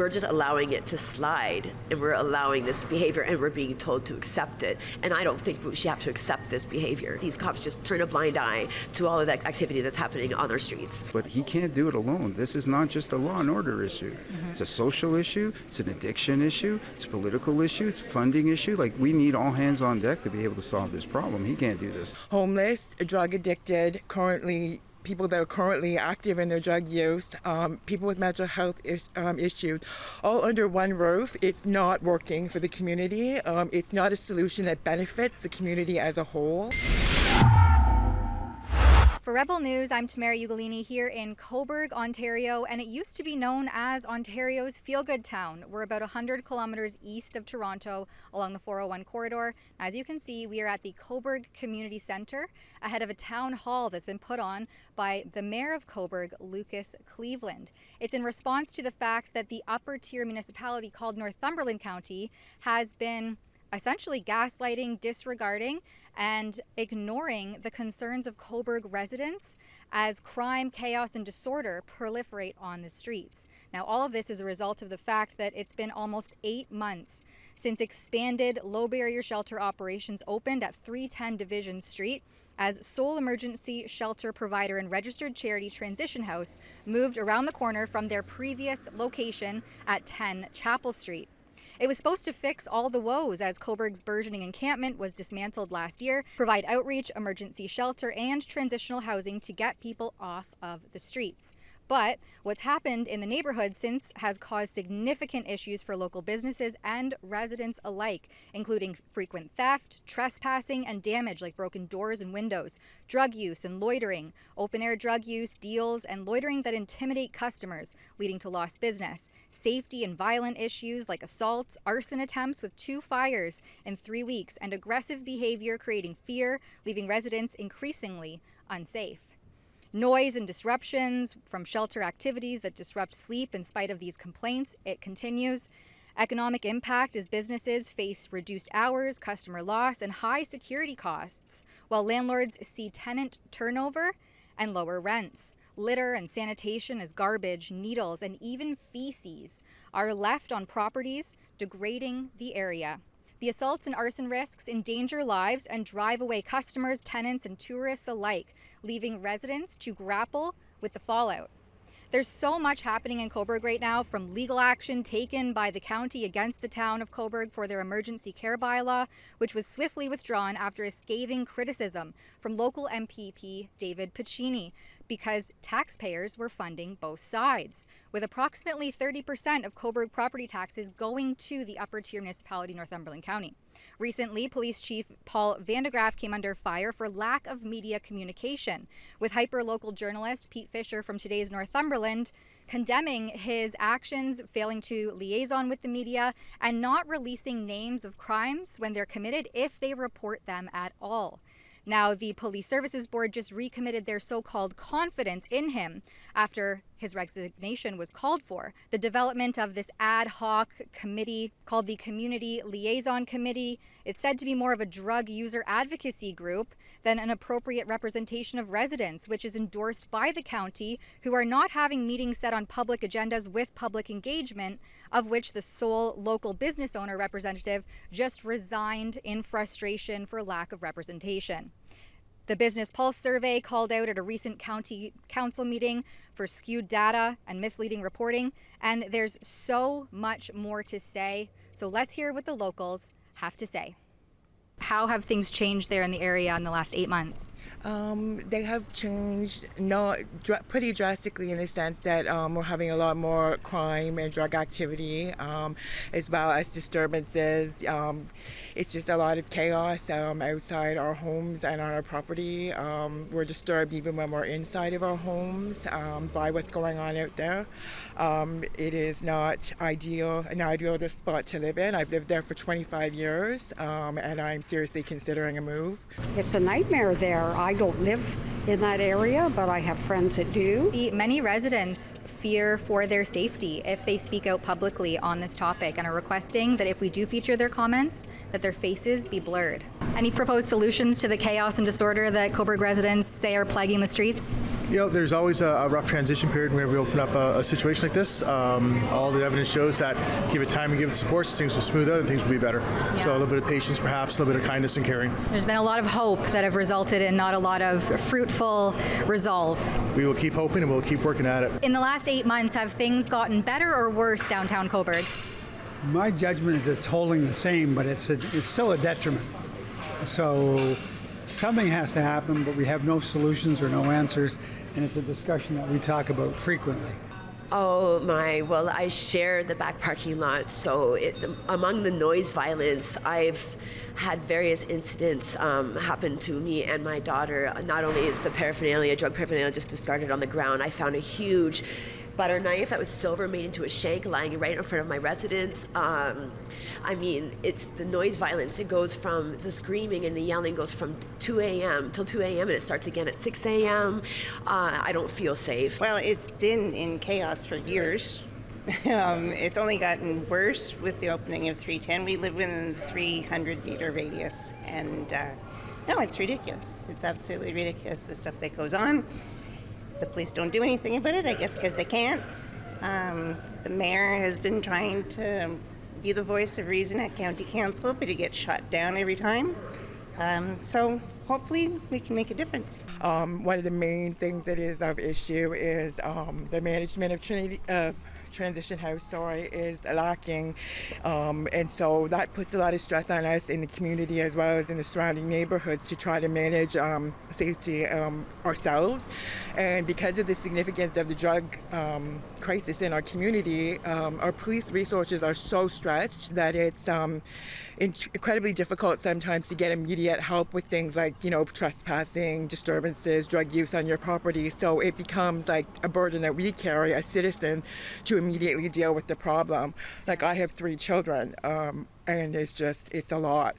we're just allowing it to slide, and we're allowing this behavior, and we're being told to accept it. And I don't think we should have to accept this behavior. These cops just turn a blind eye to all of that activity that's happening on our streets. But he can't do it alone. This is not just a law and order issue. It's a social issue, it's an addiction issue, it's a political issue, it's a funding issue. Like, we need all hands on deck to be able to solve this problem. He can't do this. Homeless, drug addicted, people that are currently active in their drug use, people with mental health issues, all under one roof. It's not working for the community. It's not a solution that benefits the community as a whole. For Rebel News, I'm Tamara Ugolini here in Cobourg, Ontario, and it used to be known as Ontario's feel-good town. We're about 100 kilometers east of Toronto along the 401 corridor. As you can see, we are at the Cobourg Community Centre ahead of a town hall that's been put on by the Mayor of Cobourg, Lucas Cleveland. It's in response to the fact that the upper tier municipality called Northumberland County has been essentially gaslighting, disregarding, and ignoring the concerns of Cobourg residents as crime, chaos, and disorder proliferate on the streets. Now, all of this is a result of the fact that it's been almost 8 months since expanded low-barrier shelter operations opened at 310 Division Street, as sole emergency shelter provider and registered charity Transition House moved around the corner from their previous location at 10 Chapel Street. It was supposed to fix all the woes as Cobourg's burgeoning encampment was dismantled last year, provide outreach, emergency shelter, and transitional housing to get people off of the streets. But what's happened in the neighborhood since has caused significant issues for local businesses and residents alike, including frequent theft, trespassing, and damage like broken doors and windows, drug use and loitering, open-air drug use, deals, and loitering that intimidate customers, leading to lost business, safety and violent issues like assaults, arson attempts with 2 fires in 3 weeks, and aggressive behavior creating fear, leaving residents increasingly unsafe. Noise and disruptions from shelter activities that disrupt sleep in spite of these complaints, it continues. Economic impact as businesses face reduced hours, customer loss, and high security costs, while landlords see tenant turnover and lower rents. Litter and sanitation as garbage, needles, and even feces are left on properties, degrading the area. The assaults and arson risks endanger lives and drive away customers, tenants, and tourists alike, leaving residents to grapple with the fallout. There's so much happening in Cobourg right now, from legal action taken by the county against the town of Cobourg for their emergency care bylaw, which was swiftly withdrawn after a scathing criticism from local MPP David Piccini, because taxpayers were funding both sides, with approximately 30% of Cobourg property taxes going to the upper tier municipality Northumberland County. Recently, Police Chief Paul Vandegraff came under fire for lack of media communication, with hyper-local journalist Pete Fisher from today's Northumberland condemning his actions, failing to liaison with the media, and not releasing names of crimes when they're committed if they report them at all. Now, the Police Services Board just recommitted their so-called confidence in him after his resignation was called for. The development of this ad hoc committee called the Community Liaison Committee, it's said to be more of a drug user advocacy group than an appropriate representation of residents, which is endorsed by the county, who are not having meetings set on public agendas with public engagement, of which the sole local business owner representative just resigned in frustration for lack of representation. The Business Pulse survey called out at a recent county council meeting for skewed data and misleading reporting, and there's so much more to say. So let's hear what the locals have to say. How have things changed there in the area in the last 8 months? They have changed pretty drastically in the sense that we're having a lot more crime and drug activity, as well as disturbances. It's just a lot of chaos outside our homes and on our property. We're disturbed even when we're inside of our homes by what's going on out there. It is not an ideal spot to live in. I've lived there for 25 years, and I'm seriously considering a move. It's a nightmare there. I don't live in that area, but I have friends that do. See, many residents fear for their safety if they speak out publicly on this topic and are requesting that if we do feature their comments, that their faces be blurred. Any proposed solutions to the chaos and disorder that Cobourg residents say are plaguing the streets? There's always a rough transition period whenever we open up a situation like this. All the evidence shows that give it time and give it support, things will smooth out and things will be better. Yeah. So a little bit of patience, perhaps, a little bit of kindness and caring. There's been a lot of hope that have resulted in not a lot of fruitful resolve. We will keep hoping and we'll keep working at it. In the last 8 months, have things gotten better or worse downtown Cobourg? My judgment is it's holding the same, but it's still a detriment. So something has to happen, but we have no solutions or no answers, and it's a discussion that we talk about frequently. Oh my, well, I share the back parking lot, so among the noise violence, I've had various incidents happen to me and my daughter. Not only is the drug paraphernalia just discarded on the ground, I found a huge butter knife that was silver made into a shank lying right in front of my residence. I mean, it's the noise violence. It goes from the screaming and the yelling goes from 2 a.m. till 2 a.m. and it starts again at 6 a.m. I don't feel safe. Well, it's been in chaos for years. It's only gotten worse with the opening of 310. We live within the 300-meter radius, and no, it's ridiculous. It's absolutely ridiculous, the stuff that goes on. The police don't do anything about it, I guess because they can't. The mayor has been trying to be the voice of reason at county council, but he gets shot down every time. So hopefully we can make a difference. One of the main things that is of issue is the management of Transition House, is lacking, and so that puts a lot of stress on us in the community as well as in the surrounding neighborhoods to try to manage safety ourselves. And because of the significance of the drug crisis in our community, our police resources are so stretched that it's incredibly difficult sometimes to get immediate help with things like, trespassing, disturbances, drug use on your property. So it becomes like a burden that we carry as citizens to immediately deal with the problem. Like, I have 3 children, and it's a lot.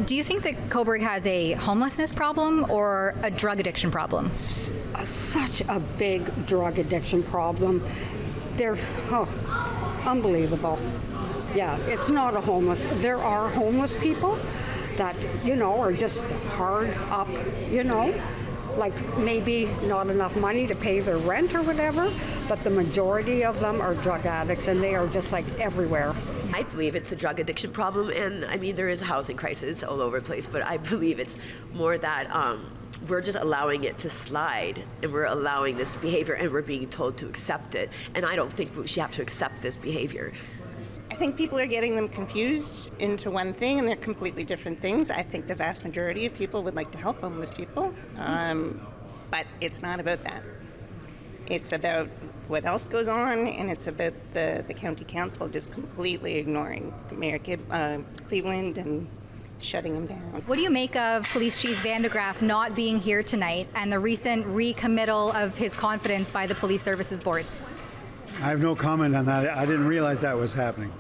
Do you think that Cobourg has a homelessness problem or a drug addiction problem? Such a big drug addiction problem. They're unbelievable. Yeah, it's not a homeless. There are homeless people that, are just hard up, like maybe not enough money to pay their rent or whatever, but the majority of them are drug addicts, and they are just like everywhere. I believe it's a drug addiction problem, and I mean, there is a housing crisis all over the place, but I believe it's more that we're just allowing it to slide, and we're allowing this behavior, and we're being told to accept it, and I don't think we should have to accept this behavior. I think people are getting them confused into one thing, and they're completely different things. I think the vast majority of people would like to help homeless people, but it's not about that. It's about what else goes on, and it's about the county council just completely ignoring Mayor Cleveland and shutting him down. What do you make of Police Chief Van de Graaff not being here tonight and the recent recommittal of his confidence by the Police Services Board? I have no comment on that. I didn't realize that was happening.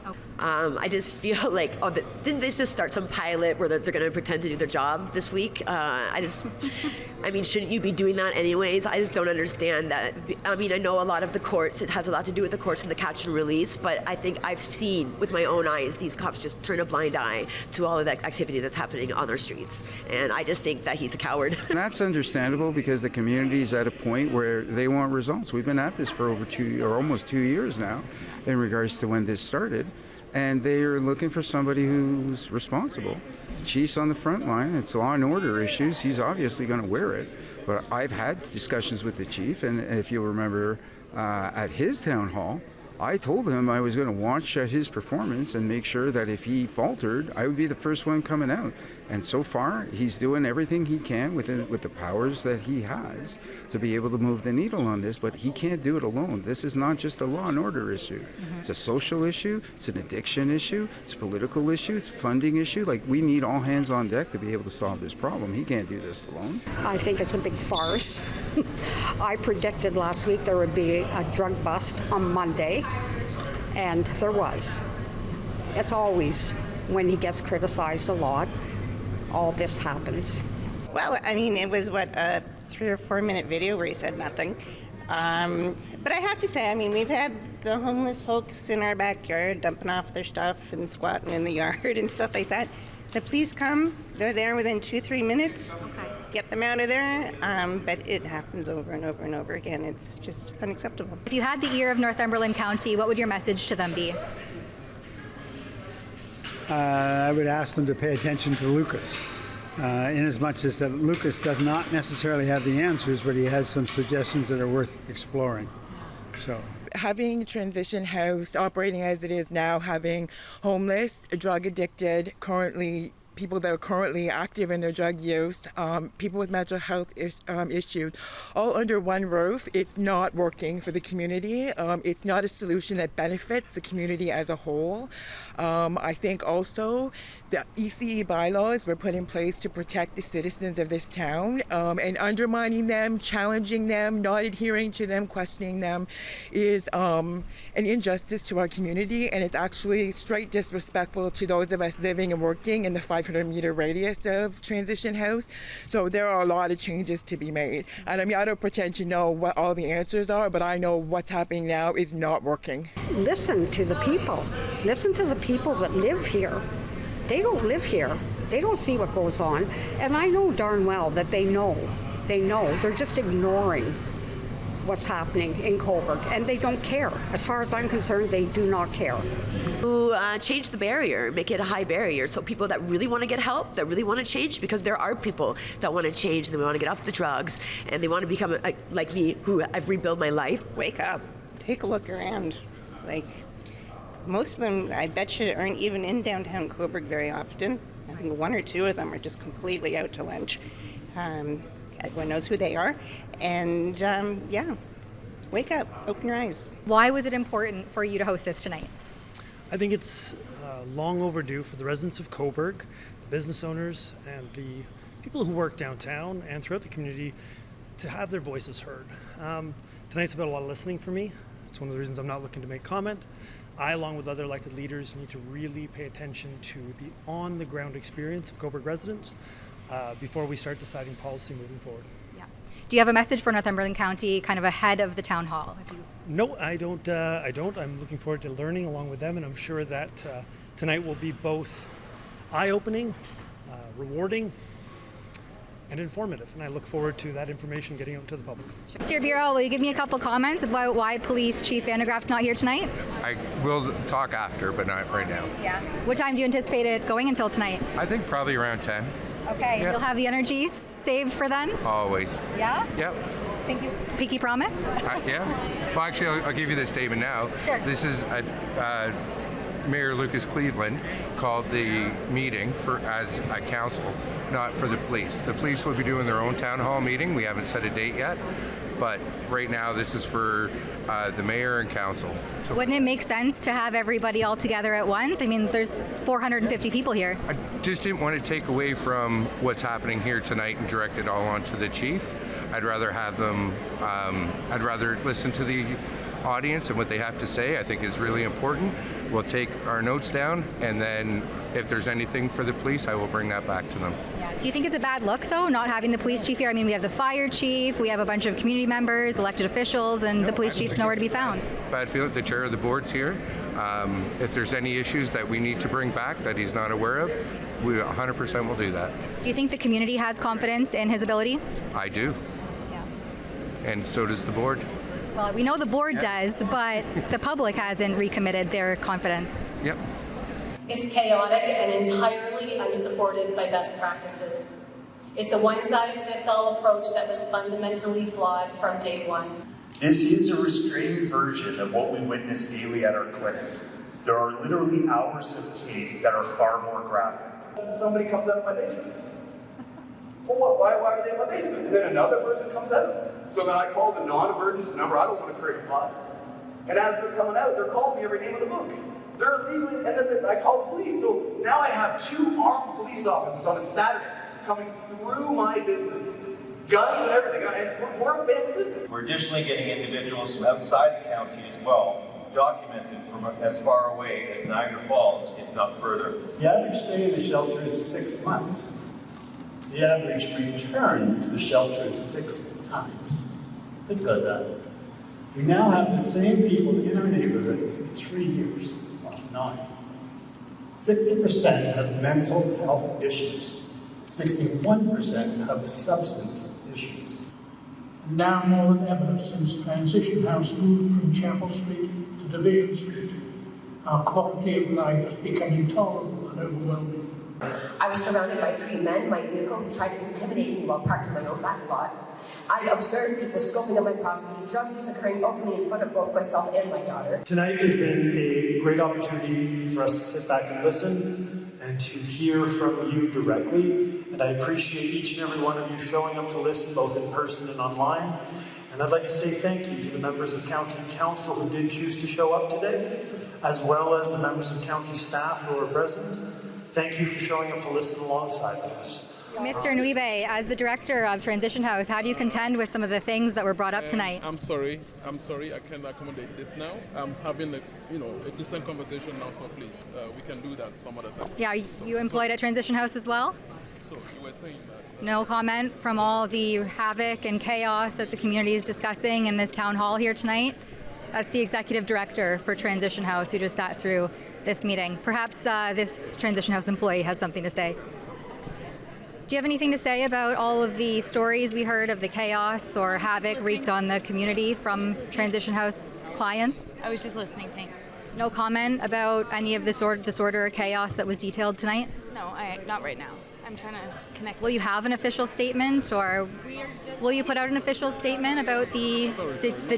I just feel like, didn't they just start some pilot where they're going to pretend to do their job this week? I mean, shouldn't you be doing that anyways? I just don't understand that. I mean, I know a lot of the courts, it has a lot to do with the courts and the catch and release, but I think I've seen with my own eyes these cops just turn a blind eye to all of that activity that's happening on their streets. And I just think that he's a coward. And that's understandable because the community is at a point where they want results. We've been at this for almost 2 years now in regards to when this started. And they are looking for somebody who's responsible. The chief's on the front line. It's law and order issues. He's obviously going to wear it. But I've had discussions with the chief, and if you'll remember, at his town hall, I told him I was going to watch his performance and make sure that if he faltered, I would be the first one coming out. And so far, he's doing everything he can with the powers that he has to be able to move the needle on this, but he can't do it alone. This is not just a law and order issue. Mm-hmm. It's a social issue, it's an addiction issue, it's a political issue, it's a funding issue. Like, we need all hands on deck to be able to solve this problem. He can't do this alone. I think it's a big farce. I predicted last week there would be a drug bust on Monday, and there was. It's always, when he gets criticized a lot, all this happens. Well, I mean, it was, a 3 or 4 minute video where he said nothing. But I have to say, I mean, we've had the homeless folks in our backyard dumping off their stuff and squatting in the yard and stuff like that. The police come, they're there within 2-3 minutes, get them out of there, but it happens over and over and over again. It's unacceptable. If you had the ear of Northumberland County, what would your message to them be? I would ask them to pay attention to Lucas, in as much as that Lucas does not necessarily have the answers, but he has some suggestions that are worth exploring. So. Having Transition House operating as it is now, having homeless, drug addicted, people that are currently active in their drug use, people with mental health issues, all under one roof, it's not working for the community. It's not a solution that benefits the community as a whole. I think also the ECE bylaws were put in place to protect the citizens of this town, and undermining them, challenging them, not adhering to them, questioning them is an injustice to our community, and it's actually straight disrespectful to those of us living and working in the 500-meter radius of Transition House. So there are a lot of changes to be made. And I mean, I don't pretend to know what all the answers are, but I know what's happening now is not working. Listen to the people. Listen to the people that live here. They don't live here. They don't see what goes on. And I know darn well that they know. They know. They're just ignoring what's happening in Cobourg, and they don't care. As far as I'm concerned, they do not care. Change the barrier, make it a high barrier, so people that really want to get help, that really want to change, because there are people that want to change and they want to get off the drugs and they want to become like me, who I've rebuilt my life. Wake up, take a look around. Like, most of them, I bet you, aren't even in downtown Cobourg very often. I think 1 or 2 of them are just completely out to lunch. Everyone knows who they are. And wake up, open your eyes. Why was it important for you to host this tonight? I think it's long overdue for the residents of Cobourg, the business owners, and the people who work downtown and throughout the community to have their voices heard. Tonight's about a lot of listening for me. It's one of the reasons I'm not looking to make comment. I, along with other elected leaders, need to really pay attention to the on-the-ground experience of Cobourg residents before we start deciding policy moving forward. Yeah. Do you have a message for Northumberland County kind of ahead of the town hall? No, I don't. I'm looking forward to learning along with them, and I'm sure that tonight will be both eye-opening, rewarding, and informative. And I look forward to that information getting out to the public. Mr. Bureau, will you give me a couple comments about why Police Chief Vandegraff's not here tonight? I will talk after, but not right now. Yeah. What time do you anticipate it going until tonight? I think probably around 10. Okay. Yeah. You'll have the energy saved for then? Always. Yeah? Yep. Thank you. Pinky promise? Yeah. Well, actually, I'll give you the statement now. Sure. This is Mayor Lucas Cleveland called the meeting as a council, not for the police. The police will be doing their own town hall meeting. We haven't set a date yet, but right now this is for the mayor and council. So wouldn't it make sense to have everybody all together at once? I mean, there's 450 people here. I just didn't want to take away from what's happening here tonight and direct it all onto the chief. I'd rather have them, I'd rather listen to the audience and what they have to say. I think is really important. We'll take our notes down, and then if there's anything for the police, I will bring that back to them. Yeah. Do you think it's a bad look, though, not having the police chief here? I mean, we have the fire chief, we have a bunch of community members, elected officials, and the police chief's nowhere to be found. Bad feeling. The chair of the board's here. If there's any issues that we need to bring back that he's not aware of, we 100% will do that. Do you think the community has confidence in his ability? I do. Yeah. And so does the board. Well, we know the board does, but the public hasn't recommitted their confidence. Yep. It's chaotic and entirely unsupported by best practices. It's a one-size-fits-all approach that was fundamentally flawed from day one. This is a restrained version of what we witness daily at our clinic. There are literally hours of tape that are far more graphic. Somebody comes out of my basement. Well, what? Why are they in my basement? And then another person comes out. So then I call the non-emergency number. I don't want to create a fuss. And as they're coming out, they're calling me every name of the book. They're illegally, and then I call the police. So now I have 2 armed police officers on a Saturday coming through my business, guns and everything, and we're a family business. We're additionally getting individuals from outside the county as well, documented from as far away as Niagara Falls, if not further. The average stay in the shelter is 6 months. The average return to the shelter is 6 times. Think about that. We now have the same people in our neighborhood for 3 years, off 9. 60% have mental health issues. 61% have substance issues. Now more than ever, since Transition House moved from Chapel Street to Division Street, our quality of life has become intolerable and overwhelming. I was surrounded by 3 men in my vehicle who tried to intimidate me while parked in my own back lot. I've observed people scoping on my property, drug use occurring openly in front of both myself and my daughter. Tonight has been a great opportunity for us to sit back and listen and to hear from you directly. And I appreciate each and every one of you showing up to listen, both in person and online. And I'd like to say thank you to the members of County Council who did choose to show up today, as well as the members of county staff who are present. Thank you for showing up to listen alongside us. Mr. Nwibe, as the director of Transition House, how do you contend with some of the things that were brought up tonight? I'm sorry, I can't accommodate this now. I'm having a decent conversation now, so please, we can do that some other time. Yeah, are you employed at Transition House as well? So you were saying that. No comment from all the havoc and chaos that the community is discussing in this town hall here tonight? That's the executive director for Transition House who just sat through this meeting. Perhaps this Transition House employee has something to say. Do you have anything to say about all of the stories we heard of the chaos or havoc wreaked on the community from Transition House clients? I was just listening, thanks. No comment about any of the disorder or chaos that was detailed tonight? No, not right now. I'm trying to connect. Will you have an official statement, or will you put out an official statement about the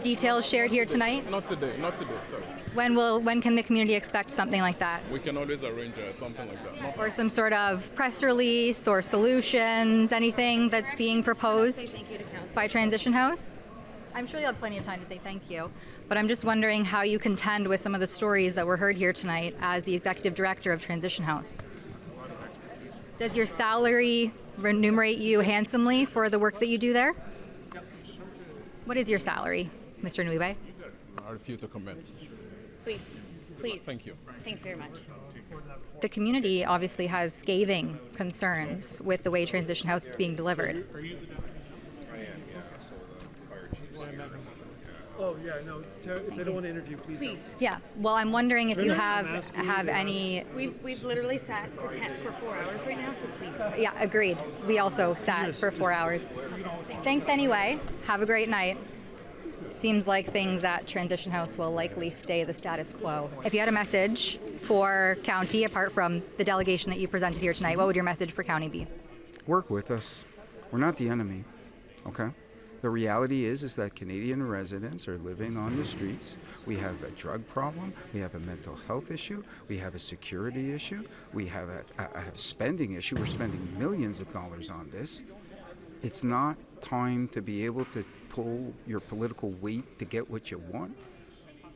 details shared here tonight? Not today, sorry. When can the community expect something like that? We can always arrange something like that. Or some sort of press release or solutions, anything that's being proposed by Transition House? I'm sure you'll have plenty of time to say thank you, but I'm just wondering how you contend with some of the stories that were heard here tonight as the executive director of Transition House. Does your salary remunerate you handsomely for the work that you do there? What is your salary, Mr. Nwibe? I refuse to comment. Please. Thank you. Thank you very much. The community obviously has scathing concerns with the way Transition House is being delivered. Oh, yeah, no, if they don't want to interview, please. Yeah, well, I'm wondering if you have any... We've literally sat for 4 hours right now, so please. Yeah, agreed. We also sat for 4 hours. Thanks anyway. Have a great night. Seems like things at Transition House will likely stay the status quo. If you had a message for county, apart from the delegation that you presented here tonight, what would your message for county be? Work with us. We're not the enemy, okay? The reality is that Canadian residents are living on the streets. We have a drug problem. We have a mental health issue. We have a security issue. We have a spending issue. We're spending millions of dollars on this. It's not time to be able to pull your political weight to get what you want.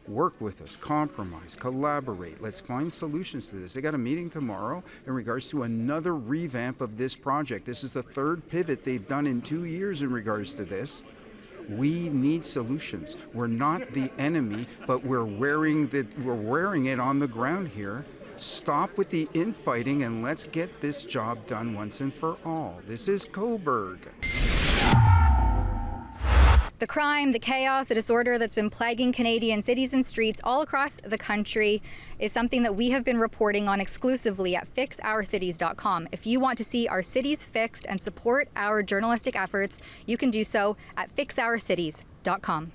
Work with us, compromise, collaborate. Let's find solutions to this. They got a meeting tomorrow in regards to another revamp of this project. This is the third pivot they've done in 2 years in regards to this. We need solutions. We're not the enemy, but we're wearing it on the ground here. Stop with the infighting and let's get this job done once and for all. This is Cobourg. The crime, the chaos, the disorder that's been plaguing Canadian cities and streets all across the country is something that we have been reporting on exclusively at fixourcities.com. If you want to see our cities fixed and support our journalistic efforts, you can do so at fixourcities.com.